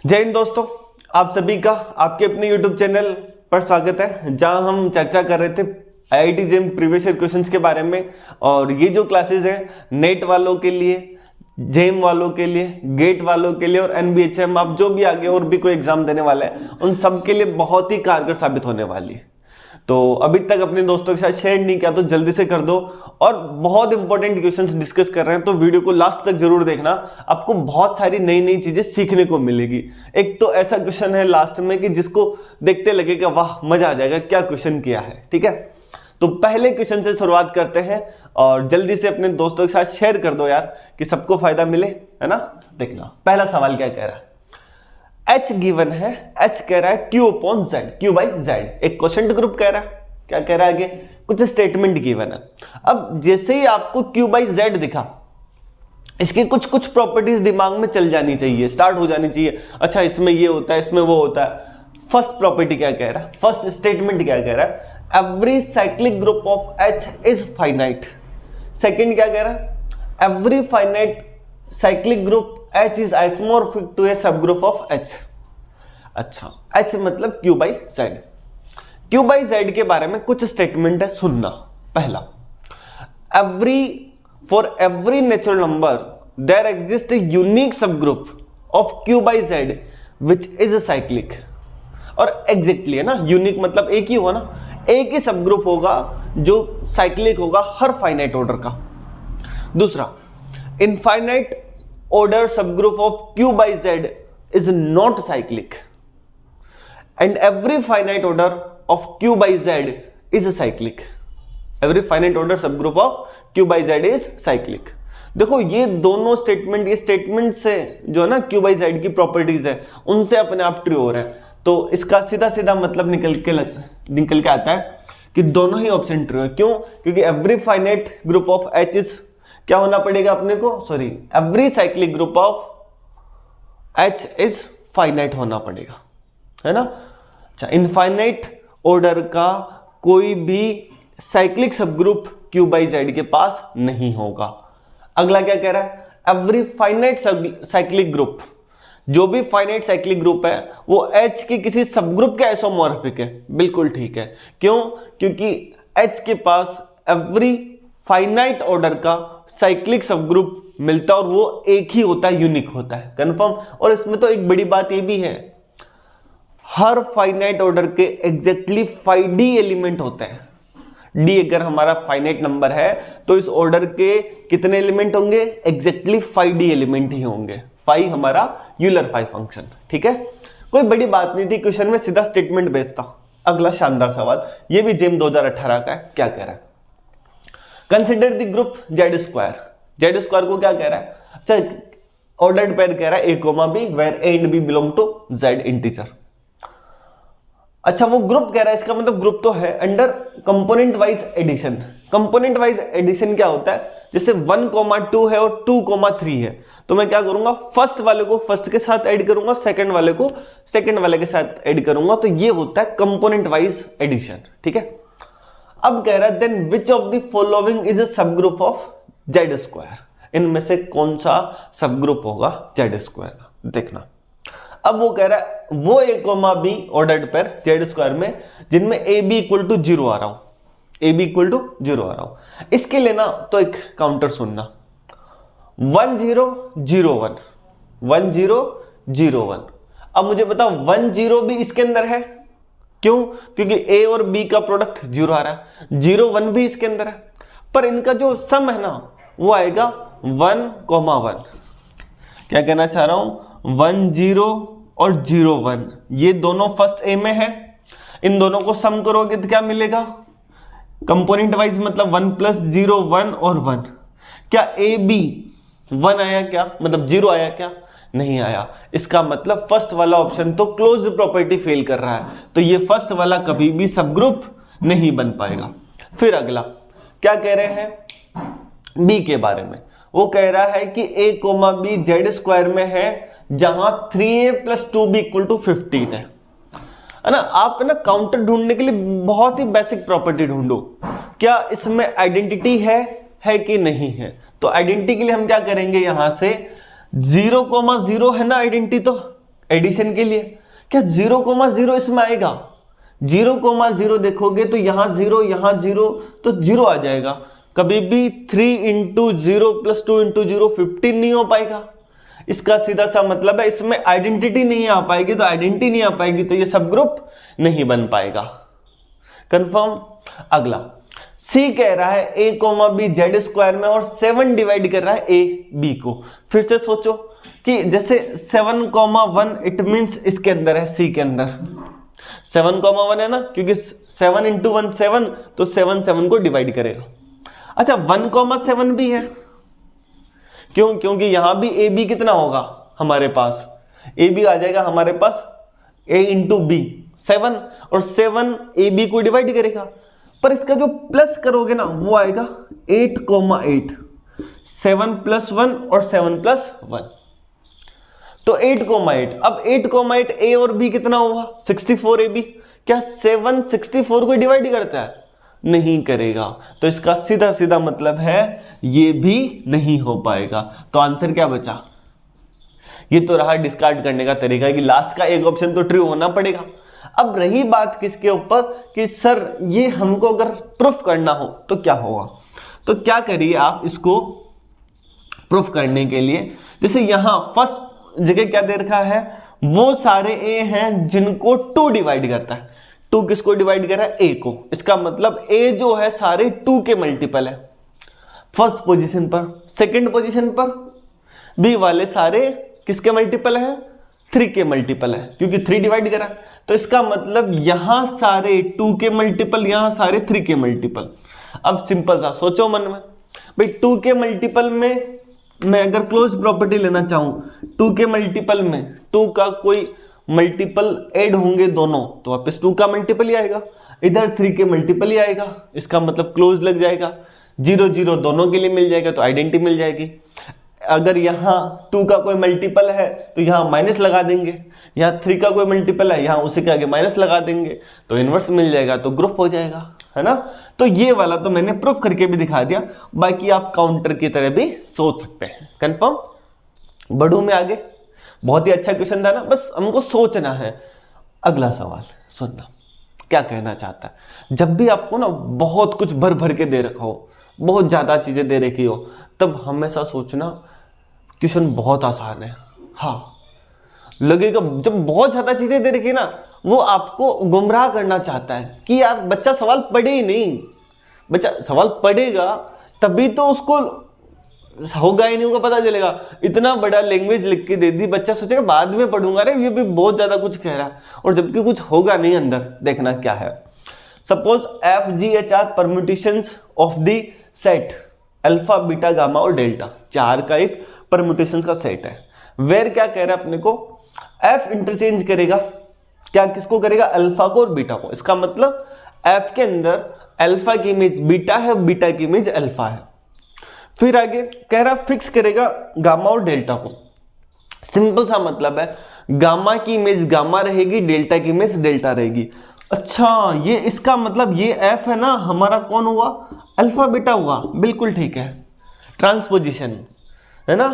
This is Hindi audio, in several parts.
जय हिंद दोस्तों, आप सभी का आपके अपने YouTube चैनल पर स्वागत है, जहां हम चर्चा कर रहे थे IIT JEM previous year questions के बारे में। और ये जो क्लासेस हैं नेट वालों के लिए, जेम वालों के लिए, गेट वालों के लिए और NBHM, आप जो भी आगे और भी कोई एग्जाम देने वाले हैं उन सब के लिए बहुत ही कारगर साबित होने वाली है। तो अभी तक अपने दोस्तों के साथ शेयर नहीं किया तो जल्दी से कर दो। और बहुत इंपॉर्टेंट क्वेश्चंस डिस्कस कर रहे हैं तो वीडियो को लास्ट तक जरूर देखना, आपको बहुत सारी नई नई चीजें सीखने को मिलेगी। एक तो ऐसा क्वेश्चन है लास्ट में कि जिसको देखते लगेगा वाह मजा आ जाएगा, क्या क्वेश्चन किया है। ठीक है, तो पहले क्वेश्चन से शुरुआत करते हैं और जल्दी से अपने दोस्तों के साथ शेयर कर दो यार, कि सबको फायदा मिले, है ना। देखना पहला सवाल क्या कह रहा है। H गिवन है, H कह रहा है Q upon Z, Q by Z। एक क्वेश्चन ग्रुप कह रहा है, क्या कह रहा है आगे, कुछ स्टेटमेंट गिवन है। अब जैसे ही आपको Q बाई Z दिखा, इसकी कुछ कुछ प्रॉपर्टीज दिमाग में चल जानी चाहिए, स्टार्ट हो जानी चाहिए। अच्छा इसमें ये होता है, इसमें वो होता है। फर्स्ट प्रॉपर्टी क्या कह रहा है, फर्स्ट स्टेटमेंट क्या कह रहा है, every cyclic group of H is finite. Second क्या कह रहा है, every finite cyclic group H is isomorphic to a subgroup of H। अच्छा, H मतलब Q by Z। Q by Z के बारे में कुछ स्टेटमेंट है, सुनना। पहला, for every natural number there exists a unique subgroup of Q by Z which is a cyclic। और एग्जैक्टली है ना, यूनिक मतलब एक ही होगा ना, एक ही सब ग्रुप होगा जो साइक्लिक होगा हर फाइनाइट ऑर्डर का। दूसरा, infinite order subgroup of Q by Z is not cyclic and every finite order of Q by Z is cyclic। every finite order subgroup of Q by Z is cyclic। देखो ये दोनों स्टेटमेंट, ये स्टेटमेंट से जो है ना Q by Z की प्रॉपर्टीज है उनसे अपने आप ट्रू हो रहे हैं। तो इसका सीधा सीधा मतलब निकल के आता है कि दोनों ही ऑप्शन ट्रू है। क्यों? क्योंकि every finite group of H is क्या होना पड़ेगा अपने को, sorry, every cyclic group of H is finite होना पड़ेगा, है ना। अच्छा, इनफाइनाइट ऑर्डर का कोई भी साइक्लिक सब ग्रुप Q by Z के पास नहीं होगा। अगला क्या कह रहा है, एवरी फाइनाइट साइक्लिक ग्रुप, जो भी फाइनाइट साइक्लिक ग्रुप है वो H के किसी सब ग्रुप के आइसोमॉर्फिक है। बिल्कुल ठीक है। क्यों? क्योंकि H के पास एवरी फाइनाइट ऑर्डर का साइक्लिक सब ग्रुप मिलता है और वो एक ही होता है, यूनिक होता है, कंफर्म। और इसमें तो एक बड़ी बात ये भी है, हर फाइनाइट ऑर्डर के एग्जैक्टली 5D एलिमेंट होते हैं। D अगर हमारा फाइनाइट नंबर है तो इस ऑर्डर के कितने एलिमेंट होंगे, एग्जैक्टली 5D एलिमेंट ही होंगे। 5 हमारा यूलर 5 फंक्शन। ठीक है, कोई बड़ी बात नहीं थी, क्वेश्चन में सीधा स्टेटमेंट भेजता। अगला शानदार सवाल, ये भी जेम 2018 का है। क्या कह रहा है, consider the group Z square. Z square को क्या कह रहा है, अच्छा ऑर्डर्ड पेयर कह रहा है A, B where A and B belong to Z integer. अच्छा वो ग्रुप कह रहा है, इसका मतलब ग्रुप तो है under component wise addition. Component wise addition क्या होता है, जैसे 1, 2 है और 2, 3 है, तो मैं क्या करूंगा, फर्स्ट वाले को फर्स्ट के साथ ऐड करूंगा, सेकंड वाले को सेकंड वाले के साथ ऐड करूंगा, तो ये होता है कंपोनेंट वाइज एडिशन। ठीक है, अब कह रहा है then which of the following is a subgroup of Z square. इनमें से कौन सा सब ग्रुप होगा Z स्क्वायर का, देखना। अब वो कह रहा है वो A, B ordered pair Z square में जिनमें AB इक्वल टू 0 आ रहा हूं, AB इक्वल टू 0 आ रहा हूं। इसके लिए ना तो एक काउंटर सुनना, 1 0 0 1 1 0 0 1। अब मुझे बताओ 1 0 भी इसके अंदर है। क्यों? क्योंकि A और B का प्रोडक्ट 0 आ रहा है, 0 1 भी इसके अंदर है, पर इनका जो सम है ना वो आएगा 1, 1। क्या कहना चाह रहा हूं, 1 0 और 0 1 ये दोनों फर्स्ट A में है, इन दोनों को सम करोगे तो क्या मिलेगा, कंपोनेंट वाइज मतलब 1 + 0 1 और 1। क्या A B 1 आया क्या, मतलब 0 आया क्या, नहीं आया। इसका मतलब फर्स्ट वाला ऑप्शन तो क्लोज प्रॉपर्टी फेल कर रहा है, तो ये फर्स्ट वाला कभी भी सब ग्रुप नहीं बन पाएगा। फिर अगला क्या कह रहे हैं B के बारे में, वो कह रहा है कि A, B Z स्क्वायर में है जहां 3A + 2B इक्वल टू 15 है ना। आप ना काउंटर ढूंढने के लिए बहुत ही बेसिक प्रॉपर्टी ढूंढो, क्या इसमें आइडेंटिटी है कि नहीं है। तो आइडेंटिटी के लिए हम क्या करेंगे, यहां से 0, 0 है ना आइडेंटिटी, तो एडिशन के लिए। क्या 0,0 इसमें आएगा? 0,0 देखोगे तो यहाँ 0 यहाँ 0 तो 0 आ जाएगा। कभी भी 3 इंटू 0 प्लस 2 इंटू 0 15 नहीं हो पाएगा। इसका सीधा सा मतलब है इसमें आइडेंटिटी नहीं आ पाएगी, तो आइडेंटिटी नहीं आ पाएगी तो ये सब ग्रुप नहीं बन पाएगा। कंफर्म। अगला सी कह रहा है a comma B Z square में और 7 डिवाइड कर रहा है a b को। फिर से सोचो कि जैसे 7,1 इट मींस इसके अंदर है, c के अंदर 7,1 है ना, क्योंकि 7 इंटू 1 7, तो 7 7 को डिवाइड करेगा। अच्छा 1,7 भी है, क्यों? क्योंकि यहां भी ए बी कितना होगा हमारे पास, ए बी आ जाएगा हमारे पास a इंटू बी 7, और 7 ए बी को डिवाइड करेगा। पर इसका जो प्लस करोगे ना वो आएगा 8,8, 7 प्लस 1 और 7 प्लस 1, तो 8,8। अब 8,8 ए और बी कितना होगा 64 ए बी। क्या 7 64 को डिवाइड करता है? नहीं करेगा, तो इसका सीधा सीधा मतलब है ये भी नहीं हो पाएगा। तो आंसर क्या बचा? ये तो रहा डिस्कार्ड करने का तरीका कि लास्ट का एक ऑप्शन तो ट्रू होना पड़ेगा। अब रही बात किसके ऊपर कि सर ये हमको अगर प्रूफ करना हो तो क्या होगा, तो क्या करिए आप इसको प्रूफ करने के लिए, जैसे यहां फर्स्ट जगह क्या दे रखा है, वो सारे ए हैं जिनको 2 डिवाइड करता है। 2 किसको डिवाइड कर रहा है? ए को। इसका मतलब ए जो है सारे 2 के मल्टीपल है फर्स्ट पोजीशन पर। सेकंड पोजीशन पर बी वाले सारे किसके मल्टीपल है? 3 के मल्टीपल है, क्योंकि 3 डिवाइड करा। तो इसका मतलब यहां सारे 2 के मल्टीपल, यहां सारे 3 के मल्टीपल। अब सिंपल सा सोचो मन में, भाई 2 के मल्टीपल में मैं अगर क्लोज प्रॉपर्टी लेना चाहूं, 2 के मल्टीपल में 2 का कोई मल्टीपल ऐड होंगे दोनों, तो वापस 2 का मल्टीपल ही आएगा, इधर 3 के मल्टीपल ही आएगा। इसका मतलब क्लोज लग जाएगा, 0 0 दोनों के लिए मिल जाएगा, तो आइडेंटिटी मिल जाएगी। अगर यहाँ 2 का कोई मल्टीपल है तो यहाँ माइनस लगा देंगे, यहाँ 3 का कोई मल्टीपल है यहाँ उसी के आगे माइनस लगा देंगे, तो इनवर्स मिल जाएगा, तो ग्रुप हो जाएगा, है ना। तो ये वाला तो मैंने प्रूफ करके भी दिखा दिया, बाकी आप काउंटर की तरह भी सोच सकते हैं। कंफर्म। बढ़ू में आगे, बहुत ही अच्छा क्वेश्चन था ना, बस हमको सोचना है। अगला सवाल सुनना क्या कहना चाहता है। जब भी आपको ना बहुत कुछ भर भर के दे रखा हो, बहुत ज्यादा चीजें दे रखी हो, तब हमेशा सोचना क्वेश्चन बहुत आसान है। हाँ लगेगा जब बहुत ज्यादा चीजें दे रखी ना, वो आपको गुमराह करना चाहता है कि यार बच्चा सवाल पढ़े ही नहीं। बच्चा सवाल पढ़ेगा तभी तो उसको होगा ही नहीं, होगा पता चलेगा। इतना बड़ा लैंग्वेज लिख के दे दी, बच्चा सोचेगा बाद में पढ़ूंगा, अरे ये भी बहुत ज्यादा कुछ कह रहा है, और जबकि कुछ होगा नहीं अंदर। देखना क्या है, suppose FGHR permutations of the set alpha beta gamma और डेल्टा, 4 का एक परम्यूटेशंस का सेट है। वेयर क्या कह रहा है अपने को, F इंटरचेंज करेगा, क्या किसको करेगा? अल्फा को और बीटा को। इसका मतलब F के अंदर अल्फा की इमेज बीटा है, बीटा की इमेज अल्फा है। फिर आगे कह रहा फिक्स करेगा गामा और डेल्टा को। सिंपल सा मतलब है, गामा की इमेज गामा रहेगी, डेल्टा की इमेज डेल्टा रहेगी। अच्छा ये इसका मतलब ये F है ना हमारा, कौन हुआ? अल्फा बीटा हुआ, बिल्कुल ठीक है, ट्रांसपोजिशन है ना।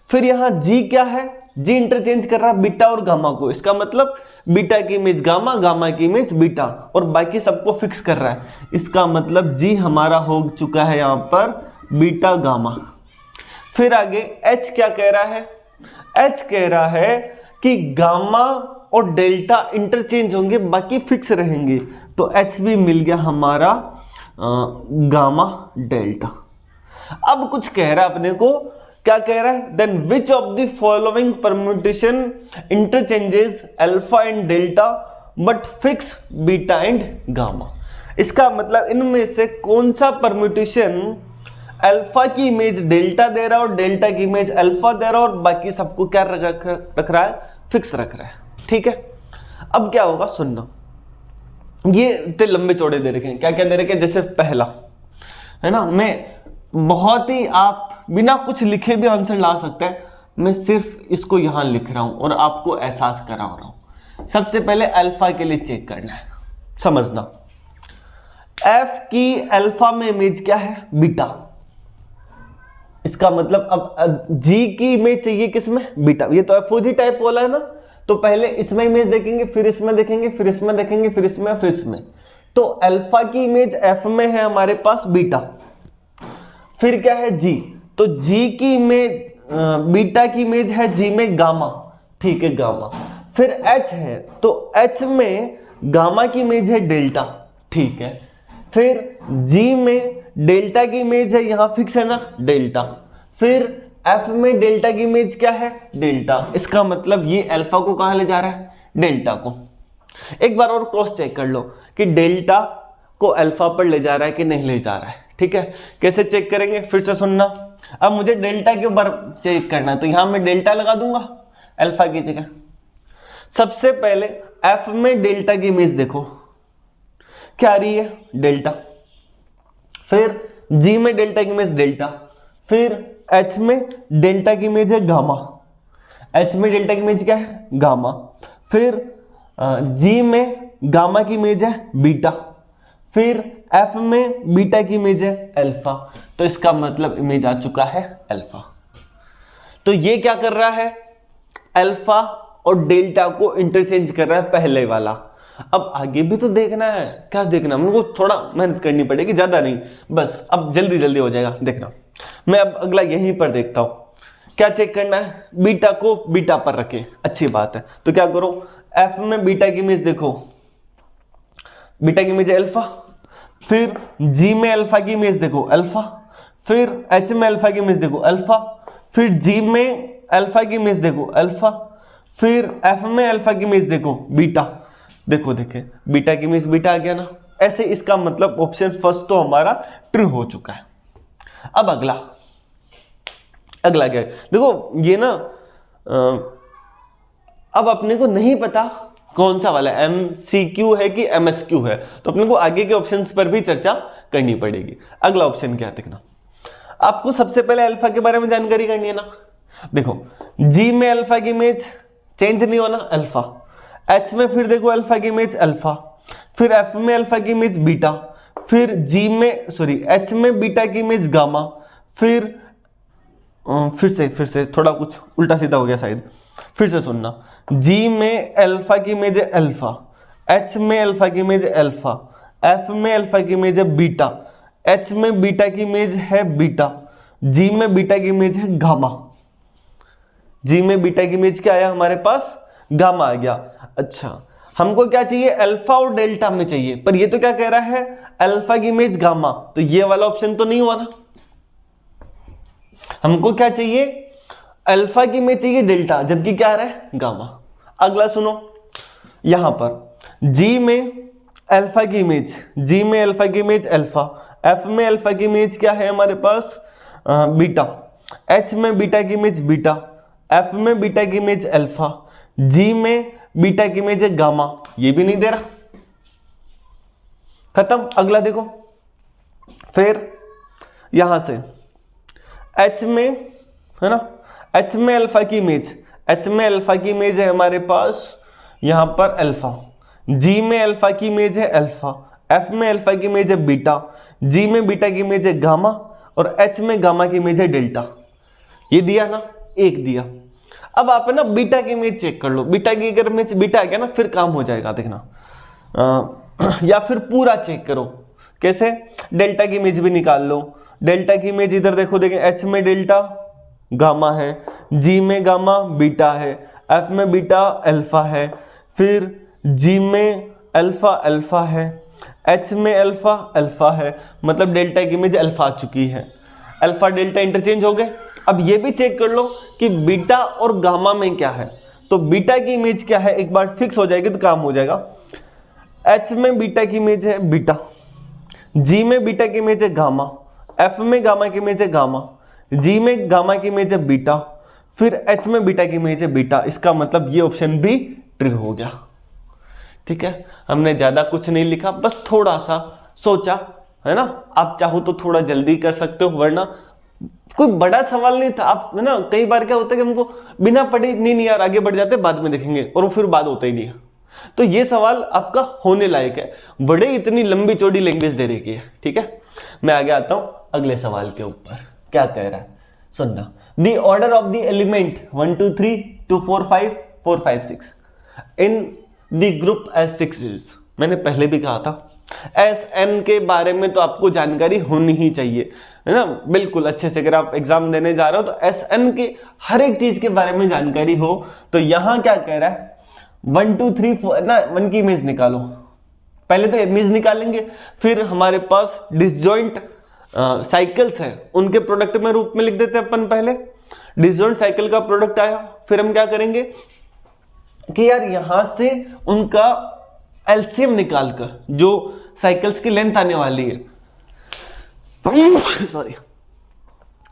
फिर यहां G क्या है? G इंटरचेंज कर रहा है बीटा और गामा को। इसका मतलब बीटा की इमेज गामा, गामा की इमेज बीटा, और बाकी सबको फिक्स कर रहा है। इसका मतलब G हमारा हो चुका है यहां पर बीटा गामा। फिर आगे H क्या कह रहा है? H कह रहा है कि गामा और डेल्टा इंटरचेंज होंगे, बाकी फिक्स रहेंगे, तो H भी मिल गया हमारा गामा डेल्टा। अब कुछ कह रहा है अपने को, क्या कह रहा है? Then which of the following permutation interchanges alpha and delta but fix beta and gamma. इसका मतलब इनमें से कौन सा परम्यूटेशन अल्फा की इमेज डेल्टा दे रहा है और डेल्टा की इमेज अल्फा दे रहा है, और बाकी सबको क्या रख रहा है? फिक्स रख रहा है। ठीक है, अब क्या होगा सुनना। ये इतने लंबे चौड़े दे रखे हैं, क्या क्या दे रखे हैं? जैसे पहला है ना, मैं बहुत ही आप बिना कुछ लिखे भी आंसर ला सकते हैं, मैं सिर्फ इसको यहां लिख रहा हूं और आपको एहसास करा रहा हूं। सबसे पहले अल्फा के लिए चेक करना है, समझना। F की अल्फा में इमेज क्या है? बीटा। इसका मतलब अब G की इमेज चाहिए किसमें? बीटा। ये तो FOG टाइप वाला है ना, तो पहले इसमें इमेज देखेंगे, फिर इसमें देखेंगे, फिर इसमें देखेंगे, फिर इसमें, फिर इसमें। तो अल्फा की इमेज एफ में है हमारे पास बीटा, फिर क्या है जी, तो जी की इमेज बीटा की इमेज है जी में गामा, ठीक है गामा। फिर एच है तो एच में गामा की इमेज है डेल्टा, ठीक है। फिर जी में डेल्टा की इमेज है, यहां फिक्स है ना डेल्टा। फिर एफ में डेल्टा की इमेज क्या है डेल्टा, इसका मतलब ये अल्फा को कहां ले जा रहा है डेल्टा को। एक बार और क्रॉस चेक कर लो कि डेल्टा को अल्फा पर ले जा रहा है कि नहीं ले जा रहा है, ठीक है। कैसे चेक करेंगे फिर से सुनना। अब मुझे डेल्टा के ऊपर चेक करना है तो यहां मैं डेल्टा लगा दूंगा अल्फा की जगह। सबसे पहले एफ में डेल्टा की इमेज देखो क्या आ रही है डेल्टा, फिर जी में डेल्टा की इमेज डेल्टा, फिर एच में डेल्टा की इमेज है गामा, एच में डेल्टा की इमेज क्या है गामा, फिर जी में गामा की इमेज है बीटा, फिर एफ में बीटा की इमेज है अल्फा। तो इसका मतलब इमेज आ चुका है अल्फा। तो ये क्या कर रहा है अल्फा और डेल्टा को इंटरचेंज कर रहा है पहले वाला। अब आगे भी तो देखना है, क्या देखना हमको, थोड़ा मेहनत करनी पड़ेगी, ज्यादा नहीं, बस अब जल्दी जल्दी हो जाएगा देखना। मैं अब अगला यहीं पर देखता हूं क्या चेक करना है, बीटा को बीटा पर रखे, अच्छी बात है। तो क्या करो एफ में बीटा की इमेज देखो, बीटा की इमेज अल्फा, फिर जी में अल्फा की इमेज देखो अल्फा, फिर एच में अल्फा की इमेज देखो अल्फा, फिर जी में अल्फा की इमेज देखो अल्फा, फिर एफ में अल्फा की इमेज देखो बीटा, देखो देखे बीटा की इमेज बीटा आ गया ना। ऐसे इसका मतलब ऑप्शन फर्स्ट तो हमारा ट्रू हो चुका है। अब अगला क्या है देखो, ये ना अब अपने को नहीं पता कौन सा वाला MCQ है कि MSQ है, तो अपने को आगे के ऑप्शंस पर भी चर्चा करनी पड़ेगी। अगला ऑप्शन क्या है देखना, आपको सबसे पहले अल्फा के बारे में जानकारी करनी है ना। देखो जी में अल्फा की इमेज चेंज नहीं होना अल्फा, एच में फिर देखो अल्फा की इमेज अल्फा, फिर एफ में अल्फा की इमेज बीटा, फिर एच में बीटा की इमेज गामा, फिर से थोड़ा कुछ उल्टा सीधा हो गया शायद, फिर से सुनना। जी में अल्फा की इमेज है अल्फा, एच में अल्फा की इमेज है अल्फा, एफ में अल्फा की इमेज है बीटा, एच में बीटा की इमेज है बीटा, जी में बीटा की इमेज है गामा। जी में बीटा की इमेज क्या आया हमारे पास गामा आ गया। अच्छा हमको क्या चाहिए अल्फा और डेल्टा में चाहिए, पर ये तो क्या कह रहा है अल्फा की इमेज गामा, तो ये वाला ऑप्शन तो नहीं हुआ ना। हमको क्या चाहिए अल्फा की इमेज चाहिए डेल्टा, जबकि क्या आ रहा है गामा। अगला सुनो, यहां पर जी में अल्फा की इमेज, जी में अल्फा की इमेज अल्फा, एफ में अल्फा की इमेज क्या है हमारे पास बीटा, एच में बीटा की इमेज बीटा, एफ में बीटा की इमेज अल्फा, जी में बीटा की इमेज है गामा, ये भी नहीं दे रहा, खत्म। अगला देखो, फिर यहां से एच में है ना, एच में अल्फा की इमेज, एच में अल्फा की इमेज है हमारे पास यहां पर अल्फा, जी में अल्फा की इमेज है अल्फा, एफ में अल्फा की इमेज है बीटा, जी में बीटा की इमेज है गामा, और एच में गामा की इमेज है डेल्टा। ये दिया ना, एक दिया। अब आप है ना बीटा की इमेज चेक कर लो, बीटा की अगर इमेज बीटा आ गया ना फिर काम हो जाएगा देखना। या फिर पूरा चेक करो, कैसे डेल्टा की इमेज भी निकाल लो। डेल्टा की इमेज इधर देखो, देखें एच में डेल्टा गामा है, जी में गामा बीटा है, एफ में बीटा अल्फा है, फिर जी में अल्फा अल्फा है, एच में अल्फा अल्फा है, मतलब डेल्टा की इमेज अल्फा आ चुकी है। अल्फा डेल्टा इंटरचेंज हो गए। अब ये भी चेक कर लो कि बीटा और गामा में क्या है, तो बीटा की इमेज क्या है, एक बार फिक्स हो जाएगी तो काम हो जाएगा। एच में बीटा की इमेज है बीटा, जी में बीटा की इमेज है गामा, एफ में गामा की इमेज है गामा, जी में गामा की इमेज है बीटा, फिर एच में बीटा की इमेज है बीटा। इसका मतलब ये ऑप्शन भी ट्रू हो गया। ठीक है, हमने ज्यादा कुछ नहीं लिखा, बस थोड़ा सा सोचा है ना। आप चाहो तो थोड़ा जल्दी कर सकते हो, वरना कोई बड़ा सवाल नहीं था। आप है ना, कई बार क्या होता है कि हमको बिना पढ़े नहीं यार आगे बढ़ जाते, बाद में देखेंगे, और वो फिर बाद होता ही नहीं है। तो ये सवाल आपका होने लायक है, बड़े इतनी लंबी चौड़ी लैंग्वेज दे रखी है। ठीक है, मैं आगे आता हूं अगले सवाल के ऊपर। क्या कह रहा है सुनना, the order of the element 1 2 3 2 4 5 4 5 6 in the group S6 is, मैंने पहले भी कहा था SN के बारे में तो आपको जानकारी होनी ही चाहिए, है ना, बिल्कुल अच्छे से। अगर आप एग्जाम देने जा रहे हो तो SN के हर एक चीज के बारे में जानकारी हो। तो यहां क्या कह रहा है 1 2 3 4 ना, 1 की इमेज निकालो। पहले तो इमेज निकालेंगे, फिर हमारे पास डिसजॉइंट साइकिल्स हैं, उनके प्रोडक्ट में रूप में लिख देते हैं अपन। पहले डिसजॉइंट साइकिल का प्रोडक्ट आया, फिर हम क्या करेंगे कि यार यहां से उनका एलसीएम निकालकर जो साइकिल्स की लेंथ आने वाली है सॉरी,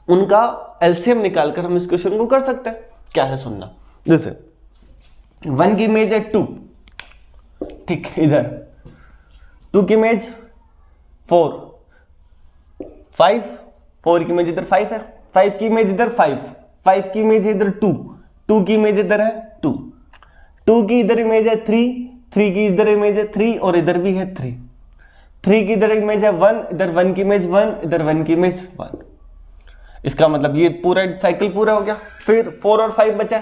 उनका एलसीएम निकालकर हम इस क्वेश्चन को कर सकते हैं। क्या है सुनना, जैसे 1 की इमेज है 2, ठीक है, इधर 2 की इमेज 4 5, 4 की इमेज इधर 5 है, 5 की इमेज इधर 5 की इमेज इधर 2 की इमेज इधर है 2 की इधर इमेज है 3 की इधर इमेज है 3 और इधर भी है 3 की इधर इमेज है 1, इधर 1 की इमेज 1, इधर 1 की इमेज 1। इसका मतलब ये पूरा साइकिल पूरा हो गया। फिर 4 और 5 बचा,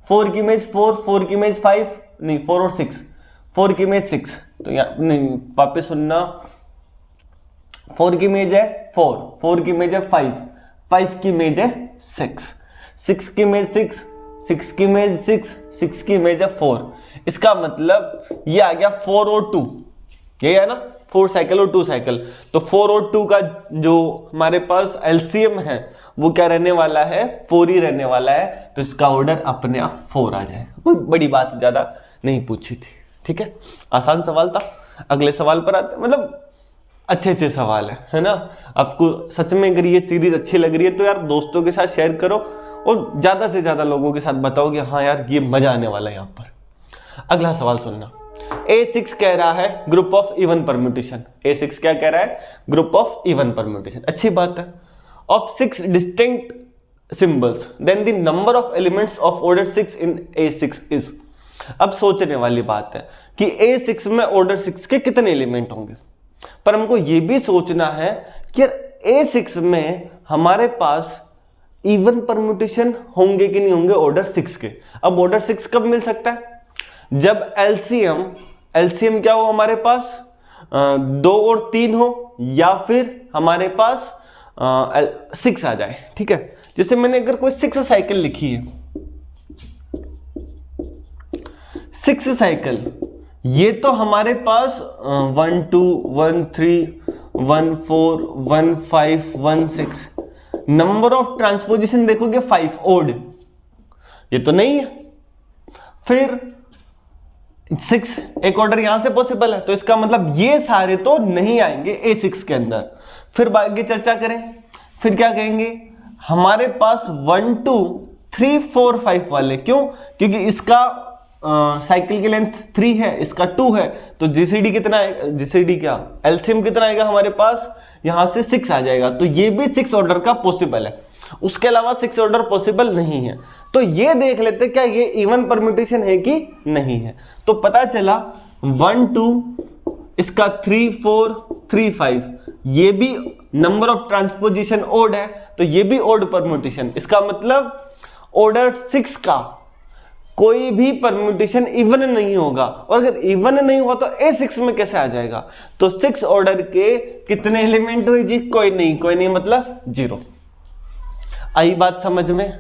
4 की इमेज 4 की इमेज 5, नहीं 4 और 6, 4 की इमेज 6। तो यहाँ नहीं, वापस सुनना, 4 की इमेज है 4 की इमेज है 5 की इमेज है 6 की इमेज 6 की इमेज 6 की इमेज है 4। इसका मतलब ये आ गया 4 और 2, यही है ना, 4 साइकिल और 2 साइकिल। तो 4 और 2 का जो हमारे पास एलसीएम है वो क्या रहने वाला है, 4 ही रहने वाला है। तो इसका ऑर्डर अपने आप 4 आ जाएगा। कोई बड़ी बात ज्यादा नहीं पूछी थी, ठीक है, आसान सवाल था। अगले सवाल पर आते, मतलब अच्छे सवाल है ना। आपको सच में अगर ये सीरीज अच्छी लग रही है तो यार दोस्तों के साथ शेयर करो और ज्यादा से ज्यादा लोगों के साथ बताओ कि हाँ यार ये मजा आने वाला है यहाँ पर। अगला सवाल सुनना, A6 कह रहा है group of even permutation. A6 क्या कह रहा है, ग्रुप ऑफ इवन परम्यूटेशन, अच्छी बात है। Of 6 distinct symbols then the number of elements of order 6 in A6 is. अब सोचने वाली बात है कि A6 में ऑर्डर 6 के कितने एलिमेंट होंगे, पर हमको ये भी सोचना है कि A6 में हमारे पास इवन परम्यूटेशन होंगे कि नहीं होंगे ऑर्डर 6 के। अब ऑर्डर 6 कब मिल सकता है, जब एलसीएम क्या हो हमारे पास 2 और 3 हो, या फिर हमारे पास 6 आ जाए, ठीक है। जैसे मैंने अगर कोई 6 साइकिल लिखी है, 6 साइकिल, ये तो हमारे पास 1 2 1 3 1 4 1 5 1 6, नंबर ऑफ ट्रांसपोजिशन देखोगे 5 ओड, ये तो नहीं है। फिर 6 एक ऑर्डर यहां से पॉसिबल है, तो इसका मतलब ये सारे तो नहीं आएंगे A6 के अंदर। फिर आगे चर्चा करें, फिर क्या कहेंगे, हमारे पास 1 2 3 4 5 वाले, क्यों, क्योंकि इसका साइकिल की लेंथ 3 है, इसका 2 है, तो जीसीडी कितना है, जीसीडी क्या एलसीएम कितना आएगा हमारे पास, यहां से 6 आ जाएगा। तो ये भी 6 ऑर्डर का पॉसिबल है, उसके अलावा 6 ऑर्डर पॉसिबल नहीं है। तो ये देख लेते क्या ये इवन परम्यूटेशन है कि नहीं है। तो पता चला 1 2 इसका 3 4 3 5, ये भी नंबर ऑफ ट्रांसपोजिशन ओड है, तो ये भी ओड परम्यूटेशन। इसका मतलब ऑर्डर 6 का कोई भी परम्यूटेशन इवन नहीं होगा, और अगर इवन नहीं हुआ तो A6 में कैसे आ जाएगा। तो 6 ऑर्डर के कितने एलिमेंट हुए जी, कोई नहीं मतलब 0। आई बात समझ में,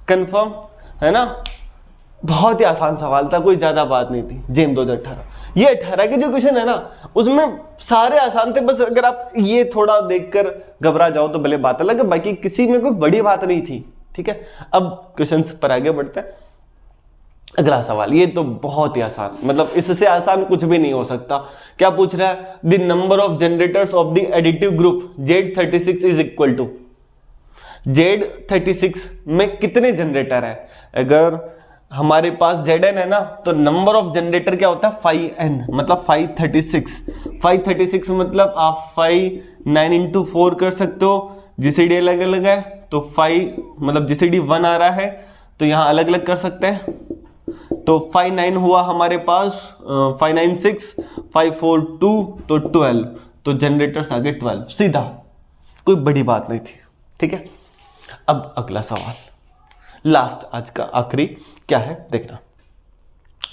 कंफर्म है ना। बहुत ही आसान सवाल था, कोई ज्यादा बात नहीं थी। जेम 2018, ये 18 के जो क्वेश्चन है ना उसमें सारे आसान थे, बस अगर आप ये थोड़ा देखकर घबरा जाओ तो भले बात अलग है, बाकी किसी में कोई बड़ी बात नहीं थी, ठीक है। अब क्वेश्चंस पर आगे बढ़ते हैं। अगला सवाल, ये तो बहुत ही आसान, मतलब इससे आसान कुछ भी नहीं हो सकता। क्या पूछ रहा है, the number of generators of the additive group Z36 is equal to, Z36 में कितने जनरेटर है। अगर हमारे पास Zn है ना, तो नंबर ऑफ जनरेटर क्या होता है 5n, मतलब 536 मतलब आप 5 9 into 4 कर सकते हो। जीसीडी अलग अलग है तो 5 मतलब जीसीडी 1 आ रहा है तो यहां अलग अलग कर सकते हैं। तो 5 9 हुआ हमारे पास, 5 9 6 5 4 2 तो 12, तो जनरेटर्स आ गए 12, सीधा, कोई बड़ी बात नहीं थी, ठीक है। अब अगला सवाल, लास्ट आज का आखिरी क्या है देखना,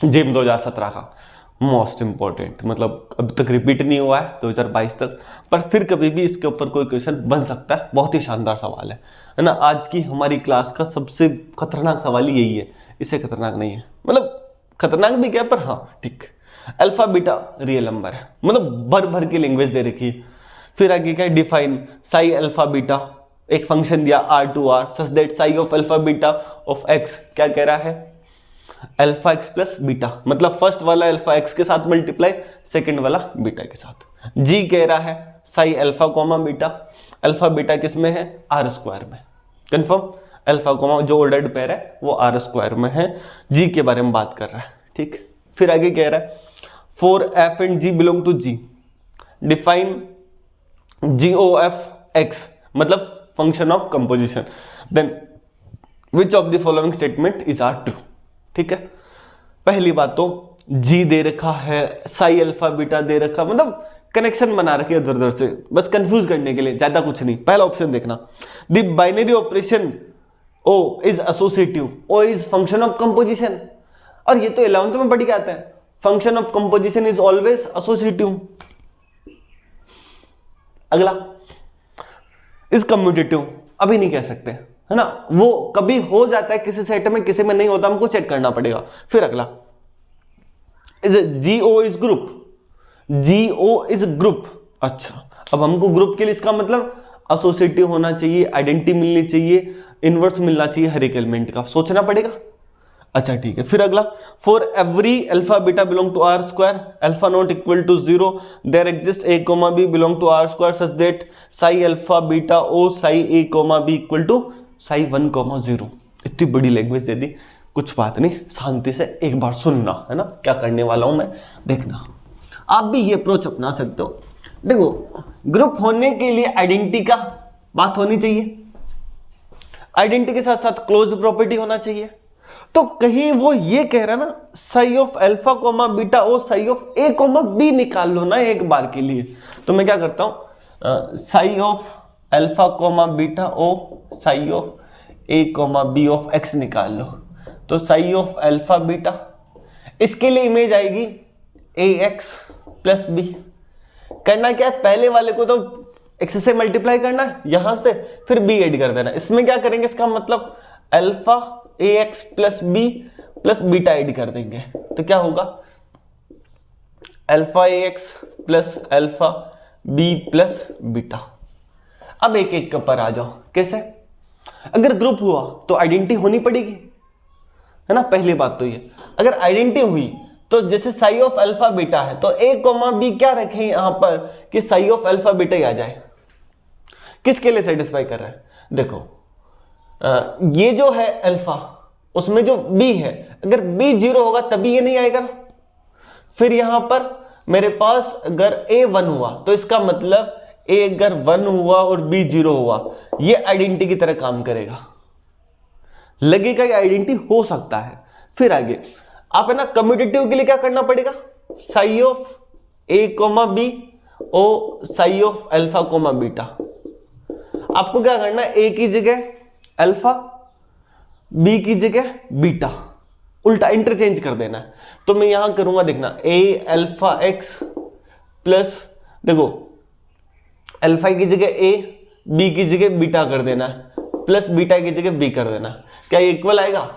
जेम 2017 का मोस्ट इंपॉर्टेंट, मतलब अब तक रिपीट नहीं हुआ है 2022 तक, पर फिर कभी भी इसके ऊपर कोई क्वेश्चन बन सकता है। बहुत ही शानदार सवाल है ना। आज की हमारी क्लास का सबसे खतरनाक सवाल यही है, इससे खतरनाक नहीं है, मतलब खतरनाक भी क्या, पर हाँ ठीक। अल्फा बीटा रियल नंबर है, मतलब भर भर की लैंग्वेज दे रखी है। फिर आगे क्या, डिफाइन साई अल्फा बीटा, एक फंक्शन दिया R2R such that psi of alpha beta of x, क्या कह रहा है, अल्फा एक्स प्लस बीटा, मतलब फर्स्ट वाला अल्फा एक्स के साथ मल्टीप्लाई, सेकंड वाला बीटा के साथ। जी कह रहा है Sai alpha comma beta, alpha beta किस में है, आर स्क्वायर में, कंफर्म, अल्फा कोमा जो ऑर्डर्ड पेयर है वो आर स्क्वायर में है। जी के बारे में बात कर रहा है, ठीक। फिर आगे कह रहा है for F and G belong to G, define G O F X, मतलब function of composition, then which of the following statement is are true, ठीक है। पहली बात तो जी दे रखा है, साई अल्फा बीटा दे रखा, मतलब कनेक्शन बना रखे इधर उधर से, बस कंफ्यूज करने के लिए, ज्यादा कुछ नहीं। पहला ऑप्शन देखना, the binary operation O is associative, O is function of composition, और ये तो 11th में पढ़ के आता है, function of composition is always associative. अगला इज कम्यूटेटिव, अभी नहीं कह सकते, है ना, वो कभी हो जाता है किसी सेट में, किसी में नहीं होता, हमको चेक करना पड़ेगा। फिर अगला is Jio is group, Jio is group, अच्छा अब हमको ग्रुप के लिए इसका मतलब एसोसिएटिव होना चाहिए, आइडेंटिटी मिलनी चाहिए, इनवर्स मिलना चाहिए हर एक एलिमेंट का, सोचना पड़ेगा। अच्छा ठीक है। फिर अगला for every alpha beta belong to R square, alpha not equal to 0, there exist A comma B belong to R square such that psi alpha beta O psi A comma B equal to psi 1,0। इतनी बड़ी लैंग्वेज दे दी, कुछ बात नहीं, शांति से एक बार सुनना, है ना, क्या करने वाला हूं मैं, देखना। आप भी ये अप्रोच अपना सकते हो। देखो ग्रुप होने के लिए आइडेंटिटी का बात होनी चाहिए, आइडेंटिटी के साथ साथ क्लोज प्रॉपर्टी होना चाहिए। तो कहीं वो ये कह रहा है ना psi of alpha comma beta O psi of A comma B निकाल लो ना एक बार के लिए, तो मैं क्या करता हूं, psi of alpha comma beta O psi of A comma B of X निकाल लो। तो साई ऑफ अल्फा बीटा, इसके लिए इमेज आएगी ए एक्स प्लस बी। करना क्या है, पहले वाले को तो एक्स से मल्टीप्लाई करना है यहां से, फिर बी ऐड कर देना। इसमें क्या करेंगे, इसका मतलब alpha A X plus B plus beta add कर देंगे, तो क्या होगा alpha A X plus alpha B plus beta. अब एक एक पर आ जाओ, कैसे, अगर ग्रुप हुआ तो आइडेंटिटी होनी पड़ेगी, है ना, पहली बात तो ये। अगर आइडेंटिटी हुई तो जैसे साई ऑफ अल्फा बीटा है तो ए कोमा बी क्या रखें यहां पर कि साई ऑफ अल्फा बीटा ही आ जाए। किसके लिए सेटिस्फाई कर रहा है, देखो ये जो है अल्फा, उसमें जो बी है, अगर बी 0 होगा तभी ये नहीं आएगा ना। फिर यहां पर मेरे पास अगर ए 1 हुआ तो इसका मतलब ए अगर 1 हुआ और बी 0 हुआ, ये आइडेंटिटी की तरह काम करेगा, लगेगा ये आइडेंटिटी हो सकता है। फिर आगे आप है ना कम्यूटेटिव के लिए क्या करना पड़ेगा, psi of A comma B O psi of alpha comma beta. आपको क्या करना है, ए की जगह अल्फा, बी की जगह बीटा, उल्टा इंटरचेंज कर देना है। तो मैं यहां करूंगा, देखना ए अल्फा एक्स प्लस, देखो अल्फा की जगह ए, बी की जगह बीटा कर देना प्लस बीटा की जगह बी कर देना। क्या ये इक्वल आएगा,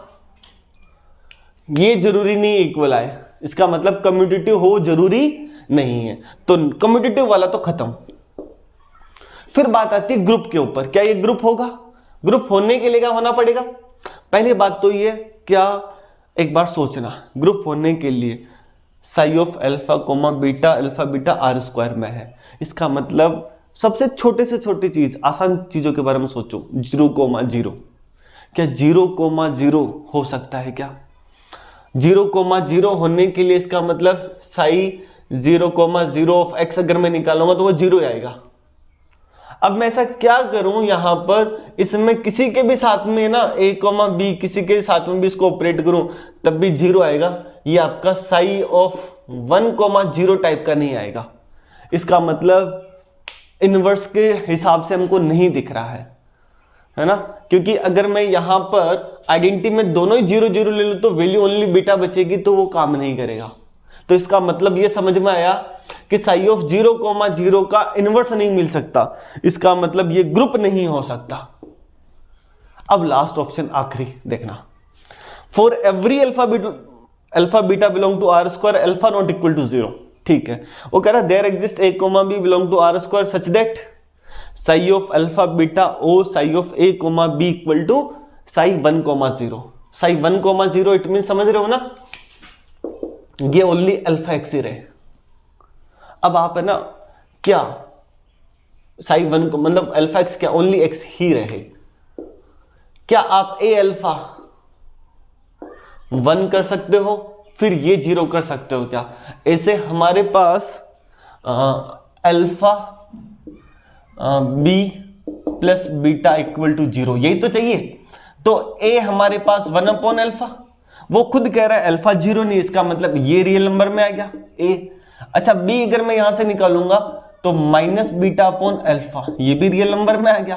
ये जरूरी नहीं इक्वल आए, इसका मतलब कम्यूटेटिव हो जरूरी नहीं है, तो कम्यूटेटिव वाला तो खत्म। फिर बात आती है ग्रुप के ऊपर, क्या ये ग्रुप होगा, ग्रुप होने के लिए क्या होना पड़ेगा, पहली बात तो ये, क्या एक बार सोचना, ग्रुप होने के लिए psi of alpha comma beta alpha beta R square में है, इसका मतलब सबसे छोटे से छोटी चीज, आसान चीजों के बारे में सोचो, 0,0, क्या 0,0 हो सकता है क्या, 0,0 होने के लिए इसका मतलब साई 0,0 ऑफ एक्स अगर मैं निकालूंगा तो वो 0 आएगा। अब मैं ऐसा क्या करूं यहां पर, इसमें किसी के भी साथ में ना a, b किसी के साथ में भी इसको ऑपरेट करूं तब भी 0 आएगा, ये आपका साई ऑफ 1,0 टाइप का नहीं आएगा, इसका मतलब इनवर्स के हिसाब से हमको नहीं दिख रहा है। है ना, क्योंकि अगर मैं यहां पर आइडेंटिटी में दोनों ही 0 0 ले लूं तो वैल्यू ओनली बीटा बचेगी, तो वो काम नहीं करेगा। तो इसका मतलब ये समझ में आया कि साई ऑफ 0,0 का इनवर्स नहीं मिल सकता, इसका मतलब ये ग्रुप नहीं हो सकता। अब लास्ट ऑप्शन आखिरी देखना, for every alpha beta belong to R square alpha not equal to 0। ठीक है, वो कह रहा है there exist A comma B belong to R square such that psi of alpha beta O psi of A comma B equal to psi 1,0। Psi 1,0 it mean समझ रहे हो ना, ये ओनली अल्फा एक्स ही रहे। अब आप है ना क्या साई 1 को मतलब अल्फा एक्स क्या ओनली एक्स ही रहे, क्या आप ए अल्फा 1 कर सकते हो फिर ये 0 कर सकते हो क्या? ऐसे हमारे पास alpha B plus beta equal to 0 यही तो चाहिए। तो ए हमारे पास 1/अल्फा, वो खुद कह रहा है अल्फा 0 नहीं, इसका मतलब ये रियल नंबर में आ गया ए। अच्छा बी अगर मैं यहां से निकालूंगा तो माइनस बीटा अपॉन अल्फा, ये भी रियल नंबर में आ गया।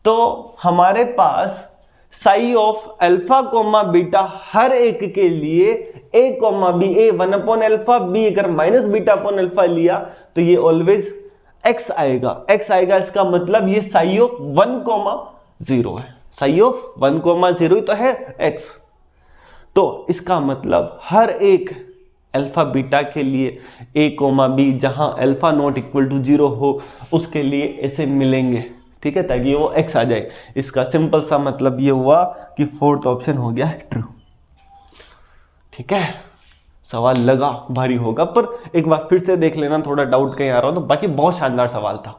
तो हमारे पास psi of alpha comma beta हर एक के लिए ए कोमा बी, ए 1/अल्फा, बी अगर माइनस बीटा अपॉन अल्फा लिया तो ये ऑलवेज एक्स आएगा, एक्स आएगा। इसका मतलब ये साई ऑफ 1,0 है, साई ऑफ 1,0 ही तो है एक्स। तो इसका मतलब हर एक अल्फा बीटा के लिए ए कोमा बी जहां अल्फा नॉट इक्वल टू 0 हो उसके लिए ऐसे मिलेंगे, ठीक है, ताकि वो एक्स आ जाए। इसका सिंपल सा मतलब ये हुआ कि फोर्थ ऑप्शन हो गया ट्रू। ठीक है, सवाल लगा भारी होगा पर एक बार फिर से देख लेना, थोड़ा डाउट कहीं आ रहा हो तो, बाकी बहुत शानदार सवाल था।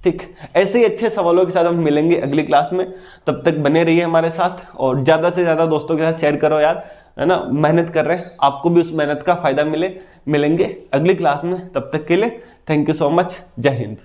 ठीक, ऐसे ही अच्छे सवालों के साथ हम मिलेंगे अगली क्लास में, तब तक बने रहिए हमारे साथ और ज़्यादा से ज़्यादा दोस्तों के साथ शेयर करो यार, है ना, मेहनत कर रहे हैं, आपको भी उस मेहनत का फायदा मिलेंगे अगली क्लास में। तब तक के लिए थैंक यू सो मच, जय हिंद।